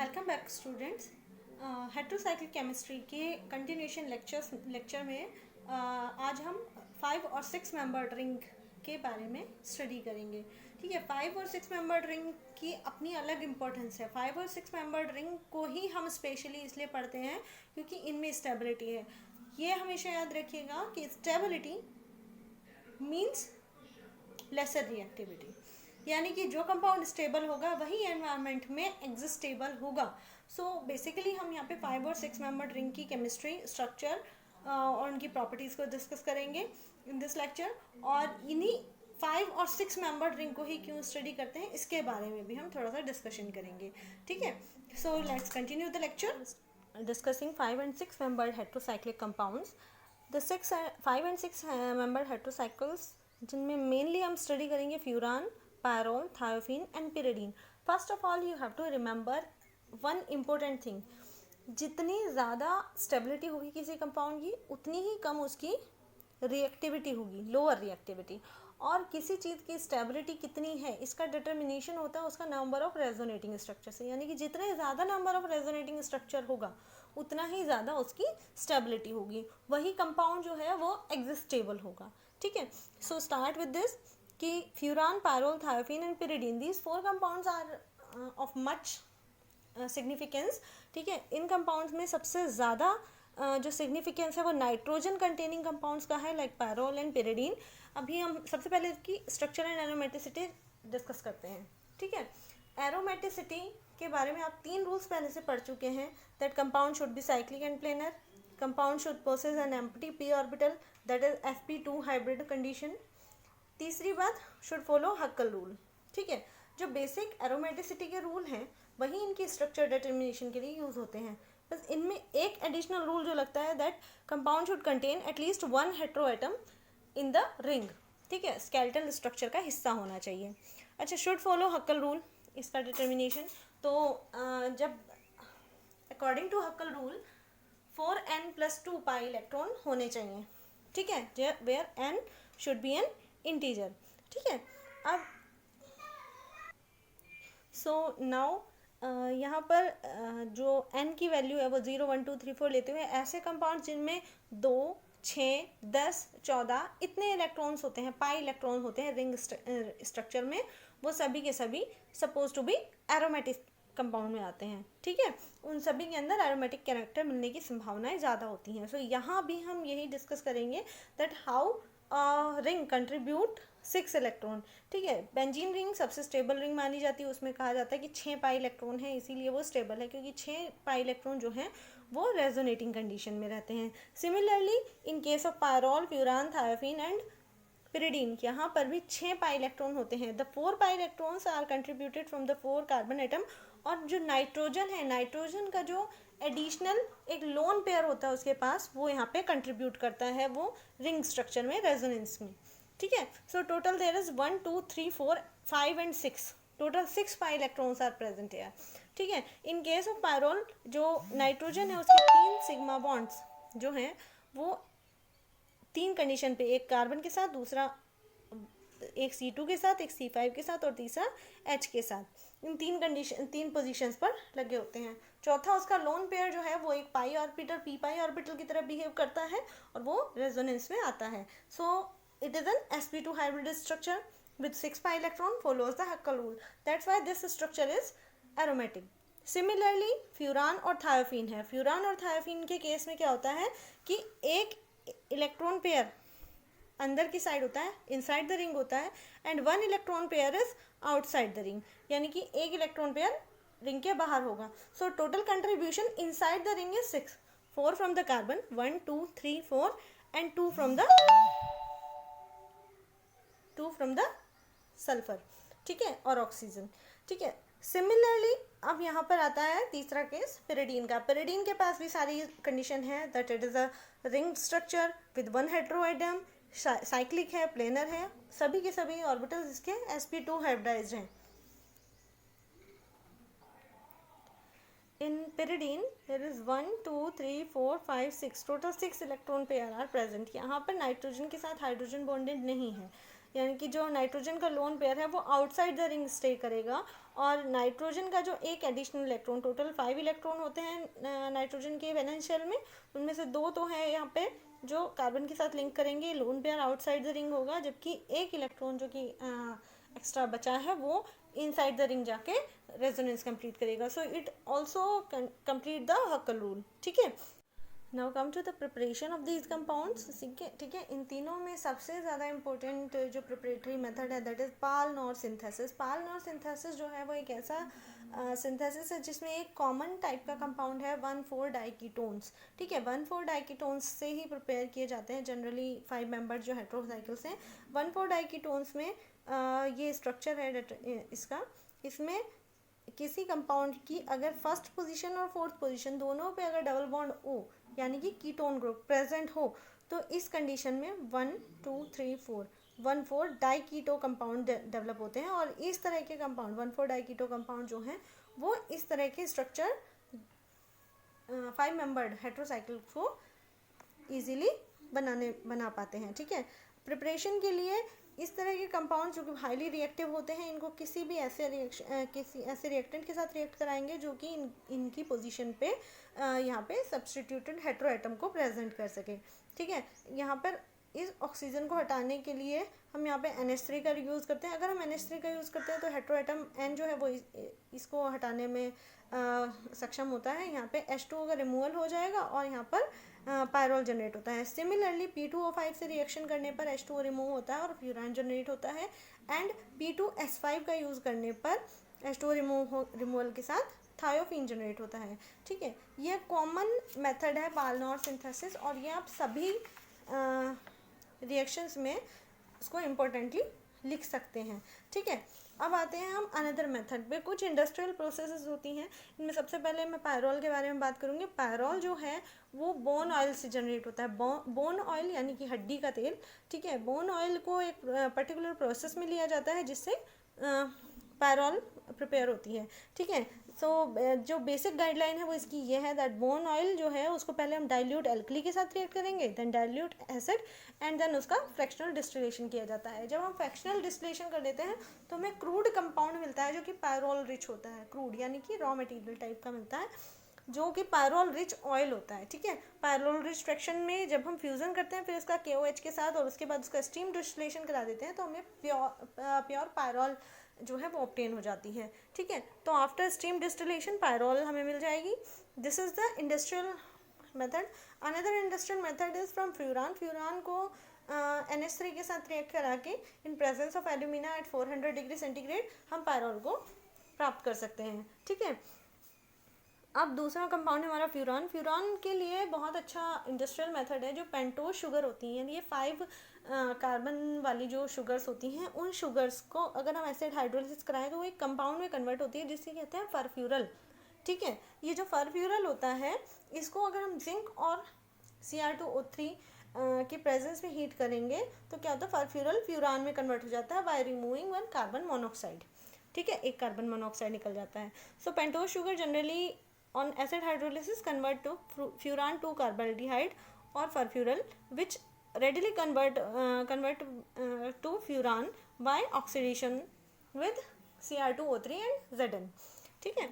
Welcome back students. Heterocyclic chemistry के continuation lecture में आज हम 5 और 6 मेंबर्ड रिंग के बारे में स्टडी करेंगे। ठीक है, 5 और 6 मेंबर्ड रिंग की अपनी अलग इम्पोर्टेंस है। 5 और 6 मेंबर्ड रिंग को ही हम स्पेशली इसलिए पढ़ते हैं क्योंकि इनमें स्टेबिलिटी है। ये हमेशा याद रखिएगा कि स्टेबिलिटी मीन्स लेसर रिएक्टिविटी, यानी कि जो कंपाउंड स्टेबल होगा वही एनवायरनमेंट में एग्जिस्टेबल होगा। सो बेसिकली हम यहाँ पे 5 और 6 मेंबर्ड रिंग की केमिस्ट्री, स्ट्रक्चर और उनकी प्रॉपर्टीज़ को डिस्कस करेंगे इन दिस लेक्चर। और इन्हीं 5 और 6 मेंबर्ड रिंग को ही क्यों स्टडी करते हैं इसके बारे में भी हम थोड़ा सा डिस्कशन करेंगे। ठीक है, so let's continue the lecture discussing 5 and 6 membered heterocyclic compounds. The 5 and 6 membered heterocycles जिनमें मेनली हम स्टडी करेंगे फ्यूरान, pyrrole, thiopheने and pyridine. First of all, you have to remember one important thing. जितनी ज़्यादा stability होगी किसी compound की उतनी ही कम उसकी रिएक्टिविटी होगी, लोअर रिएक्टिविटी। और किसी चीज़ की स्टेबिलिटी कितनी है इसका डिटर्मिनेशन होता है उसका नंबर ऑफ रेजोनेटिंग स्ट्रक्चर से, यानी कि जितने ज़्यादा नंबर ऑफ रेजोनेटिंग स्ट्रक्चर होगा उतना ही ज़्यादा उसकी स्टेबिलिटी होगी, वही कंपाउंड जो है वो एग्जिस्टेबल होगा। ठीक है, सो स्टार्ट विद दिस कि furan, pyrrole, thiophene and pyridine, these 4 compounds are of much significance. ठीक है, इन कंपाउंड्स में सबसे ज़्यादा जो सिग्निफिकेंस है वो नाइट्रोजन कंटेनिंग कंपाउंड्स का है, लाइक पायरोल एंड पिरिडीन। अभी हम सबसे पहले इसकी स्ट्रक्चर एंड एरोमेटिसिटी डिस्कस करते हैं। ठीक है, एरोमेटिसिटी के बारे में आप 3 रूल्स पहले से पढ़ चुके हैं, that compound should be cyclic and planar, compound should possess an empty p orbital, that is sp2 hybrid condition. तीसरी बात, शुड फॉलो हक्कल रूल। ठीक है, जो बेसिक एरोमेटिसिटी के रूल हैं वही इनकी स्ट्रक्चर डिटर्मिनेशन के लिए यूज़ होते हैं, बस इनमें एक एडिशनल रूल जो लगता है that compound should contain at least 1 hetero atom in the ring. ठीक है, स्केलेटल स्ट्रक्चर का हिस्सा होना चाहिए। अच्छा, शुड फॉलो हक्कल रूल, इसका डिटर्मिनेशन तो जब according to Huckel rule 4n+2 pi electron होने चाहिए। ठीक है, where n should be an integer. ठीक है, अब सो नाउ यहाँ पर जो n की वैल्यू है वो 0, 1, 2, 3, 4 लेते हुए ऐसे कंपाउंड जिनमें 2, 6, 10, 14 इतने इलेक्ट्रॉन्स होते हैं, पाई इलेक्ट्रॉन होते हैं रिंग स्ट्रक्चर में, वो सभी के सभी suppose to be aromatic compound में आते हैं। ठीक है, उन सभी के अंदर एरोमेटिक कैरेक्टर मिलने की संभावनाएं ज़्यादा होती हैं। सो यहाँ भी हम यही डिस्कस करेंगे that how ring contribute 6 electron. ठीक है, बेंजीन रिंग सबसे स्टेबल रिंग मानी जाती है, उसमें कहा जाता है कि 6 पाई इलेक्ट्रॉन है, इसीलिए वो स्टेबल है क्योंकि 6 पाई इलेक्ट्रॉन जो हैं वो रेजोनेटिंग कंडीशन में रहते हैं। Similarly in case of pyrrole, furan, thiophene and pyridine, यहाँ पर भी 6 पाई इलेक्ट्रॉन होते हैं। The 4 pi electrons are contributed from the 4 carbon atom. और जो नाइट्रोजन है, नाइट्रोजन का जो एडिशनल एक लोन पेयर होता है उसके पास, वो यहाँ पे कंट्रीब्यूट करता है वो रिंग स्ट्रक्चर में, रेजोनेंस में। ठीक है, so total there is 1, 2, 3, 4, 5 and 6, total 6 pi electrons are present here. ठीक है, इन केस ऑफ पायरोल जो नाइट्रोजन है उसके 3 सिग्मा बॉन्ड्स जो हैं वो 3 कंडीशन पे, एक कार्बन के साथ, दूसरा एक C2 के साथ, एक C5 के साथ और तीसरा H के साथ, इन 3 पोजीशंस पर लगे होते हैं। चौथा उसका लोन पेयर जो है वो एक पाई ऑर्बिटल, p पाई ऑर्बिटल की तरह बिहेव करता है और वो रेजोनेंस में आता है। So it is an sp2 hybrid structure with 6 pi electron follows the Huckel rule. That's why this structure is aromatic. Similarly, furan और थायोफीन है। फ्यूरान और थायोफीन के केस में क्या होता है कि एक इलेक्ट्रॉन पेयर अंदर की साइड होता है, इनसाइड द रिंग होता है, and 1 electron pair is outside the ring, यानी कि एक इलेक्ट्रॉन पेयर रिंग के बाहर होगा। So total contribution inside the ring is 6, 4 from the carbon, 1, 2, 3, 4 and 2 from the sulphur. ठीक है, और ऑक्सीजन। ठीक है, सिमिलरली अब यहाँ पर आता है तीसरा केस पिरिडीन का। पिरिडीन के पास भी सारी कंडीशन है that it is a ring structure with 1 hetero atom, cyclic है, प्लेनर है, सभी के सभी ऑर्बिटल्स इसके sp2 हाइब्रिडाइज्ड हैं। In pyridine there is 1, 2, 3, 4, 5, 6, total 6 electron pair are present. यहाँ पर नाइट्रोजन के साथ हाइड्रोजन बॉन्डेड नहीं है, यानी कि जो नाइट्रोजन का लोन पेयर है वो आउटसाइड द रिंग स्टे करेगा, और नाइट्रोजन का जो एक एडिशनल इलेक्ट्रॉन, टोटल 5 इलेक्ट्रॉन होते हैं नाइट्रोजन के वैलेंस शेल में, उनमें से 2 तो है यहाँ पे जो कार्बन के साथ लिंक करेंगे, lone pair outside the ring होगा, जबकि एक इलेक्ट्रॉन जो कि एक्स्ट्रा बचा है वो इनसाइड द रिंग जाके रेजोनेंस कंप्लीट करेगा। So it also complete the Huckel rule. ठीक है, now come to the preparation of these compounds. ठीक है, इन तीनों में सबसे ज़्यादा इंपॉर्टेंट जो प्रिपरेटरी मेथड है that is Paal Knorr synthesis. Paal Knorr synthesis जो है वो एक ऐसा सिंथेसिस है जिसमें एक कॉमन टाइप का कंपाउंड है 1,4-डाइकीटोन्स। ठीक है, 1,4-डाइकीटोन्स से ही प्रिपेयर किए जाते हैं जनरली 5 मेंबर जो हेट्रोसाइकिल्स हैं। 1,4-डाइकीटोन्स में ये स्ट्रक्चर है इसका, इसमें किसी कंपाउंड की अगर फर्स्ट पोजीशन और फोर्थ पोजीशन दोनों पे अगर डबल बॉन्ड ओ यानी कि कीटोन ग्रुप प्रेजेंट हो तो इस कंडीशन में 1 2 3 4 1,4 डाइकीटो कंपाउंड डेवलप होते हैं। और इस तरह के कंपाउंड 1,4 डाइकीटो कंपाउंड जो हैं वो इस तरह के स्ट्रक्चर 5 मेंबर्ड हेट्रोसाइकिल को इजीली बना पाते हैं। ठीक है, प्रिपरेशन के लिए इस तरह के कंपाउंड जो कि हाईली रिएक्टिव होते हैं, इनको किसी भी ऐसे रिएक्टेंट के साथ रिएक्ट कराएंगे जो कि इनकी पोजीशन पे यहाँ पे सब्स्टिट्यूटेड हेट्रो एटम को प्रेजेंट कर सके। ठीक है, यहाँ पर इस ऑक्सीजन को हटाने के लिए हम यहाँ पे NH3 का यूज़ करते हैं। अगर हम NH3 का यूज़ करते हैं तो हेट्रो एटम N जो है वो इसको हटाने में सक्षम होता है। यहाँ पे H2O का रिमूवल हो जाएगा और यहाँ पर पायरोल जनरेट होता है। सिमिलरली P2O5 से रिएक्शन करने पर H2O रिमूव होता है और फ्यूरान जनरेट होता है, एंड P2S5 का यूज़ करने पर H2O रिमूवल के साथ थायोफीन जनरेट होता है। ठीक है, यह कॉमन मेथड है पाल-नॉर सिंथेसिस, और ये आप सभी रिएक्शंस में इसको इम्पोर्टेंटली लिख सकते हैं। ठीक है, अब आते हैं हम अनदर मेथड पे। कुछ इंडस्ट्रियल प्रोसेसेस होती हैं, इनमें सबसे पहले मैं पायरोल के बारे में बात करूँगी। पायरोल जो है वो बोन ऑयल से जनरेट होता है। बोन ऑयल यानी कि हड्डी का तेल। ठीक है, बोन ऑयल को एक पर्टिकुलर प्रोसेस में लिया जाता है जिससे पायरोल प्रिपेयर होती है। ठीक है, सो जो बेसिक गाइडलाइन है वो इसकी ये है दैट बोन ऑयल जो है उसको पहले हम डाइल्यूट एल्कली के साथ रिएक्ट करेंगे, then dilute acid, and then उसका फ्रैक्शनल डिस्टिलेशन किया जाता है। जब हम फ्रैक्शनल डिस्टिलेशन कर देते हैं तो हमें क्रूड कंपाउंड मिलता है जो कि पायरोल रिच होता है। क्रूड यानी कि रॉ मटेरियल टाइप का मिलता है जो कि पायरोल रिच ऑयल होता है। ठीक है, पायरोल रिच फ्रैक्शन में जब हम फ्यूज़न करते हैं फिर उसका KOH के साथ और उसके बाद उसका स्टीम डिस्टिलेशन करा देते हैं तो हमें प्योर पायरोल जो है वो ऑब्टेन हो जाती है। ठीक है, तो आफ्टर स्टीम डिस्टिलेशन पायरोल हमें मिल जाएगी। This is the industrial method. Another industrial method is from furan. Furan को NH3 के साथ रिएक्ट करा के in presence of alumina at 400 degree centigrade हम पायरोल को प्राप्त कर सकते हैं। ठीक है, अब दूसरा कंपाउंड है हमारा फ्यूरान। फ्यूरान के लिए बहुत अच्छा इंडस्ट्रियल मेथड है जो पेंटोज शुगर होती हैं, ये 5 कार्बन वाली जो शुगर्स होती हैं उन शुगर्स को अगर हम एसिड हाइड्रोलिसिस कराएं तो वो एक कंपाउंड में कन्वर्ट होती है जिससे कहते हैं फरफ्यूरल। ठीक है, ये जो फरफ्यूरल होता है इसको अगर हम जिंक और Cr2O3 के प्रेजेंस में हीट करेंगे तो क्या होता है फरफ्यूरल फ्यूरान में कन्वर्ट हो जाता है बाय रिमूविंग 1 कार्बन मोनोऑक्साइड। ठीक है, एक कार्बन मोनोऑक्साइड निकल जाता है। So pentose sugar generally on acid hydrolysis convert to furan 2 carbonaldehyde or furfural which readily convert to furan by oxidation with Cr2O3 and Zn। ठीक है,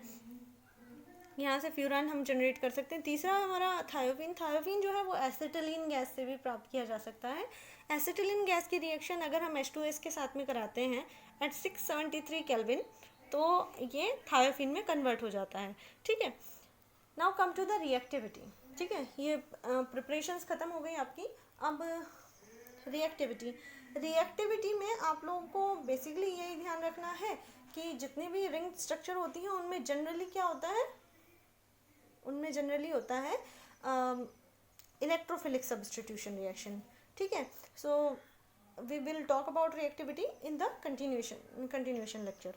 यहाँ से फ्यूरान हम जनरेट कर सकते हैं। तीसरा हमारा थायोफीन। थायोफीन जो है वो एसिटिलीन गैस से भी प्राप्त किया जा सकता है। एसिटिलीन गैस की रिएक्शन अगर हम H2S के साथ में कराते हैं एट 673 केल्विन तो ये थायोफीन में कन्वर्ट हो जाता है। ठीक है, now come to the reactivity. ठीक है, ये प्रिपरेशंस ख़त्म हो गई आपकी। अब रिएक्टिविटी में आप लोगों को बेसिकली यही ध्यान रखना है कि जितनी भी रिंग स्ट्रक्चर होती हैं उनमें जनरली क्या होता है, उनमें जनरली होता है इलेक्ट्रोफिलिक सब्स्टिट्यूशन रिएक्शन। ठीक है, so we will talk about reactivity in the continuation lecture.